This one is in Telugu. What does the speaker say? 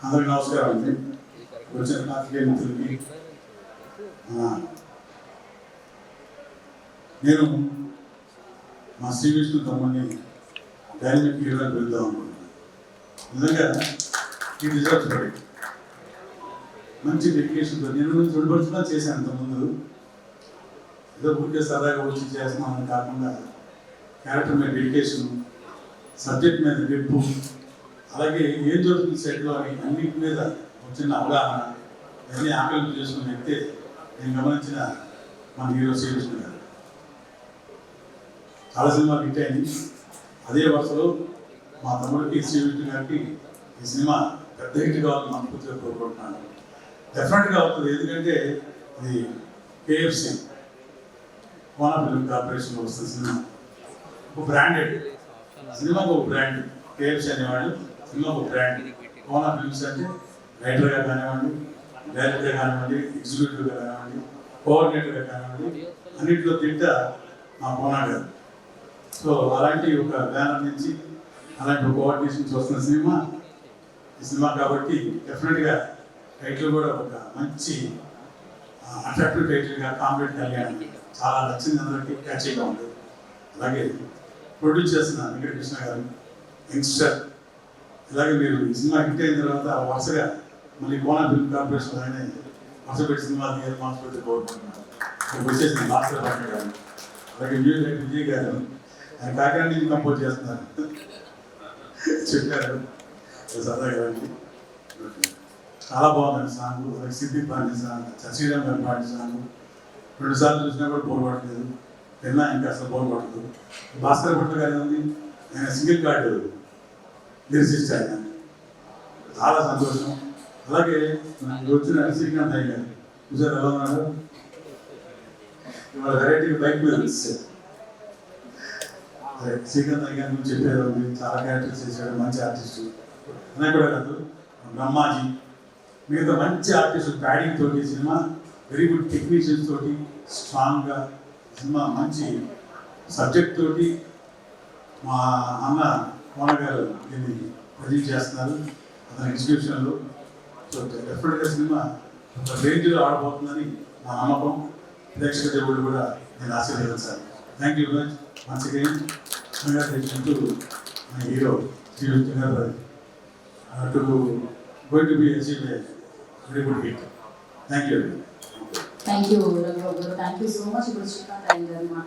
అందరికి నమస్కారం అండి. వచ్చిన పాత్రికేయ మిత్రులకి నేను మా శ్రీ విష్ణు తమ్ముడిని డైనమిక్ హీరోగా పిలుద్దాం అనుకుంటున్నాను. నిజంగా ఈ రిజల్ట్స్ పడి మంచి డెడికేషన్తో నేను 2 సంవత్సరాలు చేశాను. అంతకుముందు ఏదో ఊరికే సరదాగా వచ్చి చేస్తున్నామని కాకుండా క్యారెక్టర్ మీద డెడికేషన్, సబ్జెక్ట్ మీద గ్రిప్పు, అలాగే ఏం జరుగుతుంది సెట్లో అని అన్నింటి మీద వచ్చిన అవగాహన అన్నీ ఆకలింపు చేసుకుని వ్యక్తే నేను గమనించిన మన హీరో శ్రీ విష్ణు గారు. చాలా సినిమాలు హిట్ అయింది. అదే వరుసలో మా తమ్ముడికి శ్రీ విష్ణు గారికి ఈ సినిమా పెద్ద హిట్ కావాలని మనస్ఫూర్తిగా కోరుకుంటున్నాను. డెఫినెట్గా అవుతుంది. ఎందుకంటే ఇది KFC కోనా ఫిల్మ్ కార్పొరేషన్లో వస్తుంది సినిమా. ఒక బ్రాండెడ్ సినిమాకు ఒక బ్రాండ్ KFC అనేవాళ్ళు, సినిమాకు ఒక బ్రాండ్. కోనా ఫిల్మ్స్ అంటే రైటర్గా కానివ్వండి, డైరెక్టర్గా కానివ్వండి, ఎగ్జిక్యూటివ్గా కానివ్వండి, కోఆర్డినేటర్గా కానివ్వండి, అన్నింటిలో తింటా మా కోనా గారు. సో అలాంటి ఒక బ్యానర్ నుంచి అలాంటి ఒక కోఆర్డినేషన్స్ వస్తున్న సినిమా ఈ సినిమా కాబట్టి డెఫినెట్గా టైటిల్ కూడా ఒక మంచి అట్రాక్టివ్ టైటిల్గా కాంప్లీట్ కళ్యాణ్ చాలా నచ్చింది, అందరికీ క్యాచీగా ఉంటుంది. అలాగే ప్రొడ్యూస్ చేసిన వెంకటకృష్ణ గారు యంగ్స్టర్. ఇలాగే మీరు ఈ సినిమా హిట్ అయిన తర్వాత వరుసగా మళ్ళీ కోనా ఫిల్మ్ కార్పొరేషన్ ఆయన వరుస పెట్టి సినిమా తీయాలి మనస్ఫూర్తి కోరుకుంటున్నారు. వచ్చేసిన భాస్కర్ రావు గారు, అలాగే మ్యూజిక్ విజయ్ గారు, ఆయన కాకినాడ నుంచి కంపోజ్ చేస్తున్నారు చెప్పారు సరదాగా. చాలా బాగుందండి సాంగ్. అలాగే సిద్దిక్ పాడిన సాంగ్, శ్రీరామ్ గారు పాడిన సాంగ్ 2 సార్లు చూసినా కూడా బోర్ పడలేదు, విన్నా ఇంకా అసలు బోర్ పడదు. భాస్కర్ భట్ గారు ఉంది, ఆయన సింగిల్ కార్డు లిరిసిస్ట్ ఆయన, చాలా సంతోషం. అలాగే వచ్చిన శ్రీకాంత్ అయ్య గారు చూసారు ఎలా ఉన్నారు, ఇవాళ వెరైటీ బైక్ మీద శ్రీకాంత్ అయ్య గారి గురించి చెప్పేది ఉంది. చాలా క్యారెక్టర్స్ చేశాడు, మంచి ఆర్టిస్టు. అనే కూడా కాదు, బ్రహ్మాజీ, మిగతా మంచి ఆర్టిస్టు, ప్యాడింగ్ తోటి సినిమా, వెరీ గుడ్ టెక్నీషియన్స్ తోటి స్ట్రాంగ్గా సినిమా, మంచి సబ్జెక్ట్ తోటి మా అన్న కోన గారు దీన్ని ప్రజెంట్ చేస్తున్నారు అతని ఎగ్జిక్యూషన్లో. సో డెఫినెట్గా సినిమా ఒక రేంజ్లో ఆడబోతుందని నా నమ్మకం. ప్రేక్షక దేవుడు కూడా నేను ఆశీర్వదించాను. Thank you very much once again. Congratulation to my hero Shri Vishnu garu to going to be achieved a very good hit. Thank you. Thank you, Raghu. Thank you so much, Mr. Srikanth అయ్య గారు.